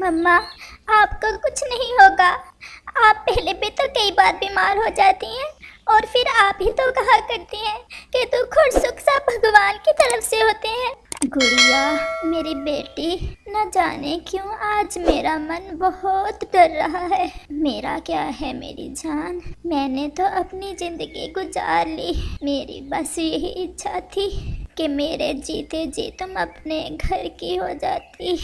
मम्मा, आपको कुछ नहीं होगा। आप पहले भी तो कई बार बीमार हो जाती हैं और फिर आप ही तो कहा करती हैं कि दुख और सुख सब भगवान की तरफ से होते हैं। गुड़िया, मेरी बेटी, न जाने क्यों आज मेरा मन बहुत डर रहा है। मेरा क्या है मेरी जान, मैंने तो अपनी जिंदगी गुजार ली। मेरी बस यही इच्छा थी कि मेरे जीते जी तुम अपने घर की हो जाती।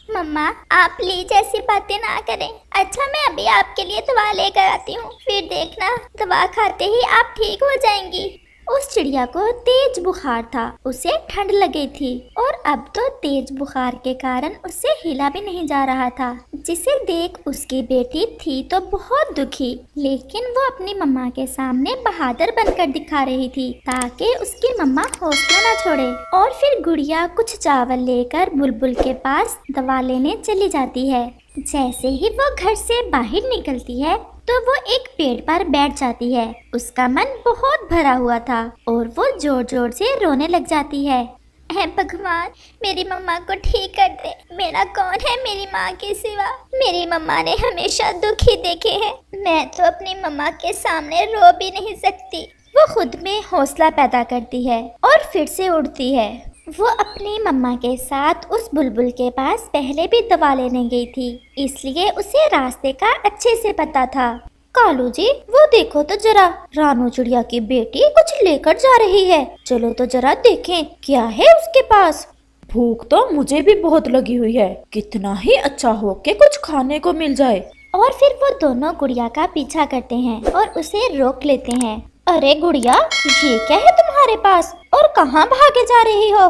मम्मा, आप प्लीज ऐसी बातें ना करें। अच्छा, मैं अभी आपके लिए दवा लेकर आती हूँ, फिर देखना दवा खाते ही आप ठीक हो जाएंगी। उस चिड़िया को तेज बुखार था, उसे ठंड लगी थी और अब तो तेज बुखार के कारण उससे हिला भी नहीं जा रहा था, जिसे देख उसकी बेटी थी तो बहुत दुखी, लेकिन वो अपनी मम्मा के सामने बहादुर बनकर दिखा रही थी ताकि उसकी मम्मा हौसला न छोड़े। और फिर गुड़िया कुछ चावल लेकर बुलबुल के पास दवा लेने चली जाती है। जैसे ही वो घर से बाहर निकलती है तो वो एक पेड़ पर बैठ जाती है। उसका मन बहुत भरा हुआ था और वो जोर जोर से रोने लग जाती है। हे भगवान, मेरी मम्मा को ठीक कर दे। मेरा कौन है मेरी माँ के सिवा। मेरी मम्मा ने हमेशा दुख ही देखे हैं। मैं तो अपनी मम्मा के सामने रो भी नहीं सकती। वो खुद में हौसला पैदा करती है और फिर से उड़ती है। वो अपनी मम्मा के साथ उस बुलबुल के पास पहले भी दवा लेने गई थी, इसलिए उसे रास्ते का अच्छे से पता था। कालू जी, वो देखो तो जरा, रानू चिड़िया की बेटी कुछ लेकर जा रही है। चलो तो जरा देखें क्या है उसके पास। भूख तो मुझे भी बहुत लगी हुई है, कितना ही अच्छा हो कि कुछ खाने को मिल जाए। और फिर वो दोनों गुड़िया का पीछा करते हैं और उसे रोक लेते हैं। अरे गुड़िया, ये क्या है तुम्हारे पास और कहाँ भागे जा रही हो?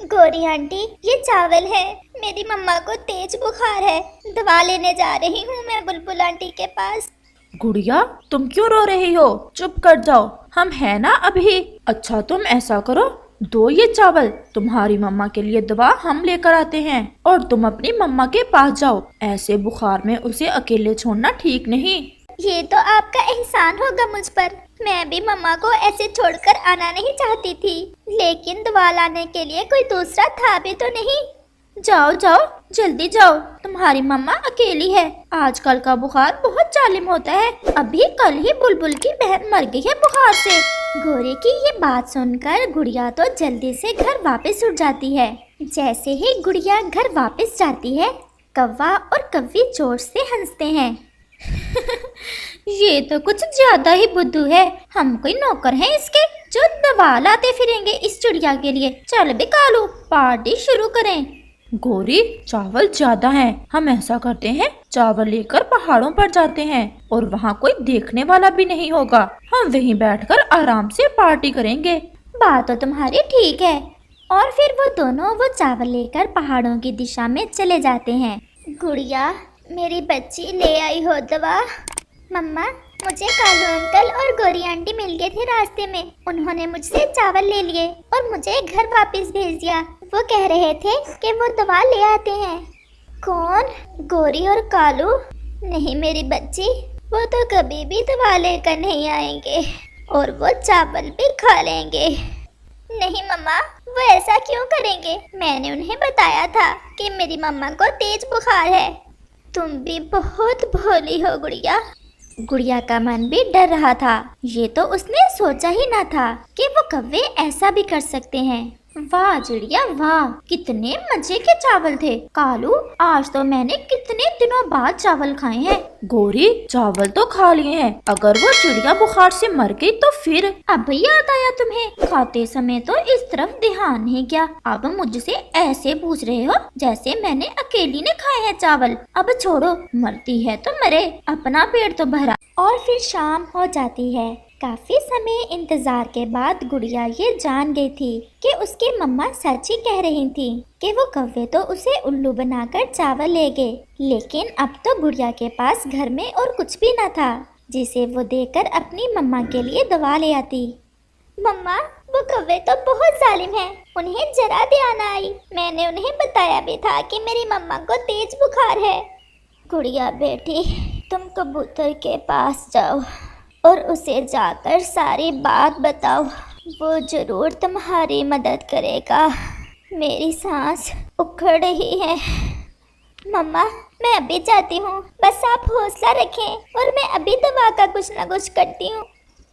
गौरी आंटी, ये चावल है। मेरी मम्मा को तेज बुखार है, दवा लेने जा रही हूँ मैं बुलबुल आंटी के पास। गुड़िया, तुम क्यों रो रही हो? चुप कर जाओ, हम है ना अभी। अच्छा, तुम ऐसा करो, दो ये चावल, तुम्हारी मम्मा के लिए दवा हम लेकर आते हैं और तुम अपनी मम्मा के पास जाओ। ऐसे बुखार में उसे अकेले छोड़ना ठीक नहीं। ये तो आपका एहसान होगा मुझ पर। मैं भी मम्मा को ऐसे छोड़कर आना नहीं चाहती थी, लेकिन दवा लाने के लिए कोई दूसरा था भी तो नहीं। जाओ जाओ, जल्दी जाओ, तुम्हारी मम्मा अकेली है। आजकल का बुखार बहुत जालिम होता है। अभी कल ही बुलबुल की बहन मर गई है बुखार से। गोरे की ये बात सुनकर गुड़िया तो जल्दी से घर वापस उठ जाती है। जैसे ही गुड़िया घर वापस जाती है, कौवा और कव्वी जोर से हंसते हैं। ये तो कुछ ज्यादा ही बुद्धू है। हम कोई नौकर हैं इसके जो दवा लाते फिरेंगे इस चिड़िया के लिए। चल बे कालू, पार्टी शुरू करें। गोरी, चावल ज्यादा हैं। हम ऐसा करते हैं, चावल लेकर पहाड़ों पर जाते हैं और वहाँ कोई देखने वाला भी नहीं होगा। हम वहीं बैठकर आराम से पार्टी करेंगे। बात तो तुम्हारी ठीक है। और फिर वो दोनों वो चावल लेकर पहाड़ों की दिशा में चले जाते हैं। गुड़िया, मेरी बच्ची, ले आई हो दवा। मम्मा, मुझे कालू अंकल और गौरी आंटी मिल गए थे रास्ते में। उन्होंने मुझसे चावल ले लिए और मुझे घर वापस भेज दिया। वो कह रहे थे कि वो दवा ले आते हैं। कौन? गौरी और कालू? नहीं मेरी बच्ची, वो तो कभी भी दवा लेकर नहीं आएंगे और वो चावल भी खा लेंगे। नहीं मम्मा, वो ऐसा क्यों करेंगे? मैंने उन्हें बताया था कि मेरी मम्मा को तेज बुखार है। तुम भी बहुत भोली हो गुड़िया। गुड़िया का मन भी डर रहा था। ये तो उसने सोचा ही ना था कि वो कौवे ऐसा भी कर सकते हैं। वाह चिड़िया वाह, कितने मजे के चावल थे। कालू, आज तो मैंने कितने दिनों बाद चावल खाए हैं। गौरी, चावल तो खा लिए हैं, अगर वो चिड़िया बुखार से मर गई तो फिर? अब याद आया तुम्हें? खाते समय तो इस तरफ ध्यान नहीं गया। अब मुझसे ऐसे पूछ रहे हो जैसे मैंने अकेली ने खाए हैं चावल। अब छोड़ो, मरती है तो मरे, अपना पेट तो भरा। और फिर शाम हो जाती है। काफी समय इंतजार के बाद गुड़िया ये जान गई थी कि उसकी मम्मा सच ही कह रही थी कि वो कौवे तो उसे उल्लू बनाकर चावल ले गए। लेकिन अब तो गुड़िया के पास घर में और कुछ भी न था जिसे वो देकर अपनी मम्मा के लिए दवा ले आती। मम्मा, वो कौवे तो बहुत जालिम हैं, उन्हें जरा ध्यान आई। मैंने उन्हें बताया भी था कि मेरी मम्मा को तेज बुखार है। गुड़िया बेटी, तुम कबूतर के पास जाओ और उसे जाकर सारी बात बताओ। वो जरूर तुम्हारी मदद करेगा। मेरी सांस उखड़ रही है। मम्मा मैं अभी जाती हूँ, बस आप हौसला रखें और मैं अभी दवा का कुछ ना कुछ करती हूँ।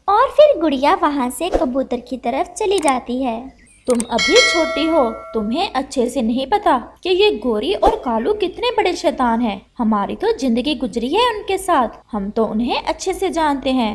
और फिर गुड़िया वहाँ से कबूतर की तरफ चली जाती है। तुम अभी छोटी हो, तुम्हें अच्छे से नहीं पता कि ये गोरी और कालू कितने बड़े शैतान हैं। हमारी तो जिंदगी गुजरी है उनके साथ, हम तो उन्हें अच्छे से जानते हैं।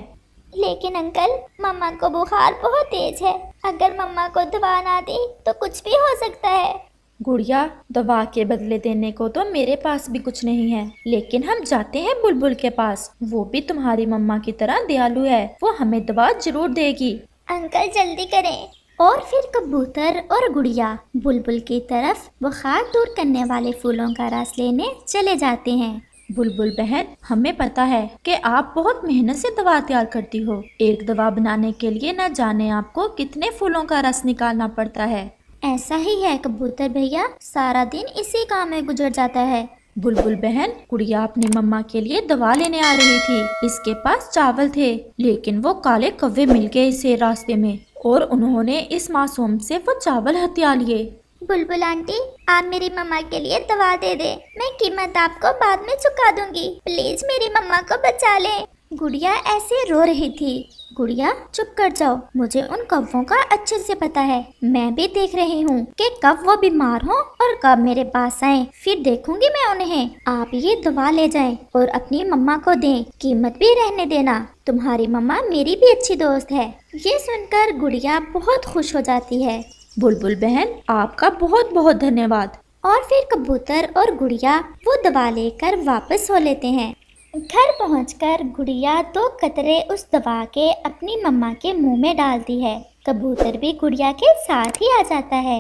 लेकिन अंकल मम्मा को बुखार बहुत तेज है, अगर मम्मा को दवा ना दी तो कुछ भी हो सकता है। गुड़िया, दवा के बदले देने को तो मेरे पास भी कुछ नहीं है, लेकिन हम जाते हैं बुलबुल के पास। वो भी तुम्हारी मम्मा की तरह दयालु है, वो हमें दवा जरूर देगी। अंकल जल्दी करें। और फिर कबूतर और गुड़िया बुलबुल की तरफ बुखार दूर करने वाले फूलों का रस लेने चले जाते हैं। बुलबुल बहन, हमें पता है कि आप बहुत मेहनत से दवा तैयार करती हो। एक दवा बनाने के लिए न जाने आपको कितने फूलों का रस निकालना पड़ता है। ऐसा ही है कबूतर भैया, सारा दिन इसी काम में गुजर जाता है। बुलबुल बहन, गुड़िया अपनी मम्मा के लिए दवा लेने आ रही थी। इसके पास चावल थे, लेकिन वो काले कौवे मिल गए इसे रास्ते में और उन्होंने इस मासूम से वो चावल हथिया लिए। बुलबुल आंटी, आप मेरी मम्मा के लिए दवा दे दे, मैं कीमत आपको बाद में चुका दूंगी। प्लीज मेरी मम्मा को बचा ले। गुड़िया ऐसे रो रही थी। गुड़िया चुप कर जाओ, मुझे उन कौवों का अच्छे से पता है। मैं भी देख रही हूँ कि कब वो बीमार हो और कब मेरे पास आए, फिर देखूंगी मैं उन्हें। आप ये दवा ले जाएं और अपनी मम्मा को दें, कीमत भी रहने देना। तुम्हारी मम्मा मेरी भी अच्छी दोस्त है। ये सुनकर गुड़िया बहुत खुश हो जाती है। बुलबुल बहन, आपका बहुत बहुत धन्यवाद। और फिर कबूतर और गुड़िया वो दवा लेकर वापस हो लेते हैं। घर पहुंचकर गुड़िया 2 कतरे उस दवा के अपनी मम्मा के मुंह में डालती है। कबूतर भी गुड़िया के साथ ही आ जाता है।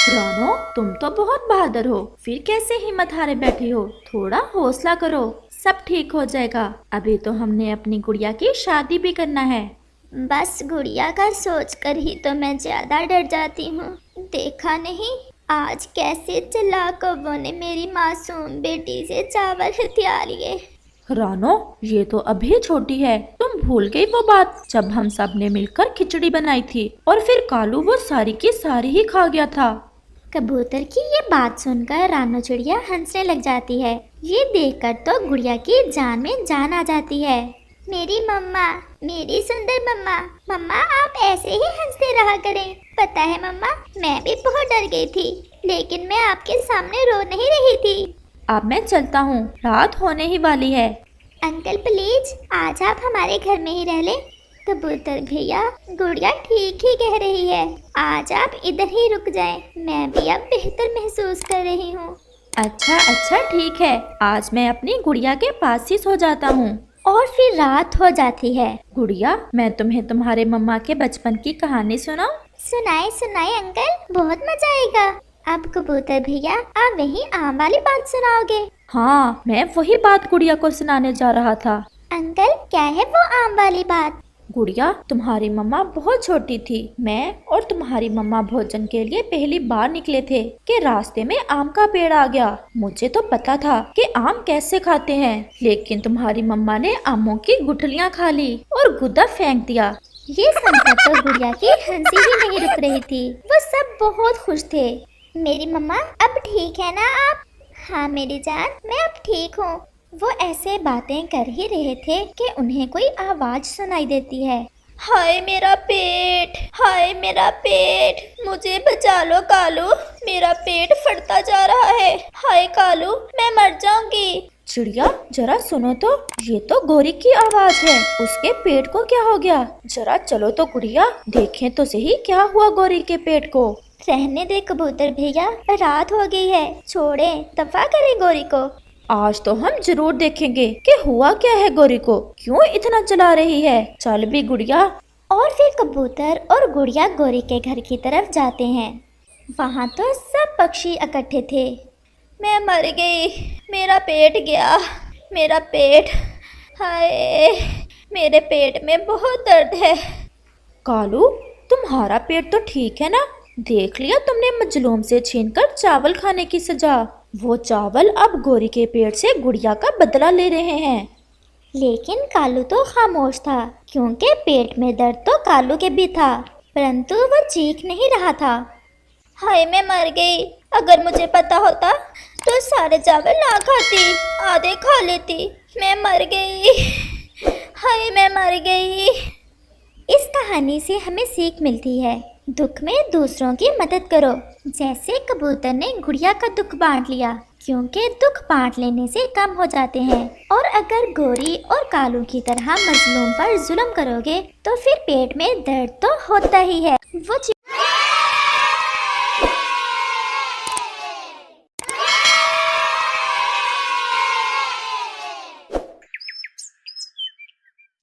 रानो, तुम तो बहुत बहादुर हो, फिर कैसे हिम्मत हारे बैठी हो? थोड़ा हौसला करो, सब ठीक हो जाएगा। अभी तो हमने अपनी गुड़िया की शादी भी करना है। बस गुड़िया का सोचकर ही तो मैं ज्यादा डर जाती हूँ। देखा नहीं आज कैसे चालाक कौवों ने मेरी मासूम बेटी से चावल हथिया लिए। रानो, ये तो अभी छोटी है, तुम भूल गई वो बात जब हम सब ने मिलकर खिचड़ी बनाई थी और फिर कालू वो सारी की सारी ही खा गया था। कबूतर की ये बात सुनकर रानो चिड़िया हंसने लग जाती है। ये देखकर तो गुड़िया की जान में जान आ जाती है। मेरी मम्मा, मेरी सुंदर मम्मा, मम्मा आप ऐसे ही हंसते रहा करें। पता है मम्मा, मैं भी बहुत डर गई थी, लेकिन मैं आपके सामने रो नहीं रही थी। अब मैं चलता हूँ, रात होने ही वाली है। अंकल प्लीज आज आप हमारे घर में ही रह ले। कबूतर भैया, गुड़िया ठीक ही कह रही है, आज आप इधर ही रुक जाएं। मैं भी अब बेहतर महसूस कर रही हूँ। अच्छा ठीक है, आज मैं अपनी गुड़िया के पास ही सो जाता हूँ। और फिर रात हो जाती है। गुड़िया, मैं तुम्हें तुम्हारे मम्मा के बचपन की कहानी सुनाऊं? सुनाए सुनाए अंकल, बहुत मजा आएगा। अब कबूतर भैया आप वही आम वाली बात सुनाओगे? हाँ, मैं वही बात गुड़िया को सुनाने जा रहा था। अंकल क्या है वो आम वाली बात? गुड़िया, तुम्हारी मम्मा बहुत छोटी थी। मैं और तुम्हारी मम्मा भोजन के लिए पहली बार निकले थे कि रास्ते में आम का पेड़ आ गया। मुझे तो पता था कि आम कैसे खाते हैं, लेकिन तुम्हारी मम्मा ने आमों की गुठलियाँ खा ली और गुदा फेंक दिया। ये सुनकर तो गुड़िया की हंसी ही नहीं रुक रही थी। वो सब बहुत खुश थे। मेरी मम्मा अब ठीक है ना आप? हाँ मेरी जान, मैं अब ठीक हूँ। वो ऐसे बातें कर ही रहे थे कि उन्हें कोई आवाज सुनाई देती है। हाय मेरा पेट, हाय मेरा पेट, मुझे बचा लो कालू, मेरा पेट फटता जा रहा है। हाय कालू, मैं मर जाऊंगी। चिड़िया जरा सुनो तो, ये तो गोरी की आवाज है। उसके पेट को क्या हो गया? जरा चलो तो गुड़िया, देखें तो सही क्या हुआ गोरी के पेट को। रहने दे कबूतर भैया, रात हो गई है, छोड़े, दफा करें गोरी को। आज तो हम जरूर देखेंगे कि हुआ क्या है गोरी को, क्यों इतना चला रही है। चल भी गुड़िया। और फिर कबूतर और गुड़िया गोरी के घर की तरफ जाते हैं। वहाँ तो सब पक्षी इकट्ठे थे। मैं मर गई, मेरा पेट गया, मेरा पेट, हाय मेरे पेट में बहुत दर्द है। कालू, तुम्हारा पेट तो ठीक है ना? देख लिया तुमने मजलूम से छीनकर चावल खाने की सजा। वो चावल अब गोरी के पेट से गुड़िया का बदला ले रहे हैं। लेकिन कालू तो खामोश था, क्योंकि पेट में दर्द तो कालू के भी था, परंतु वो चीख नहीं रहा था। हाय मैं मर गई, अगर मुझे पता होता तो सारे चावल ना खाती, आधे खा लेती। मैं मर गई, हाय मैं मर गई। इस कहानी से हमें सीख मिलती है, दुख में दूसरों की मदद करो। जैसे कबूतर ने गुड़िया का दुख बांट लिया, क्योंकि दुख बांट लेने से कम हो जाते हैं। और अगर गोरी और कालू की तरह मजलूम पर जुल्म करोगे तो फिर पेट में दर्द तो होता ही है। वो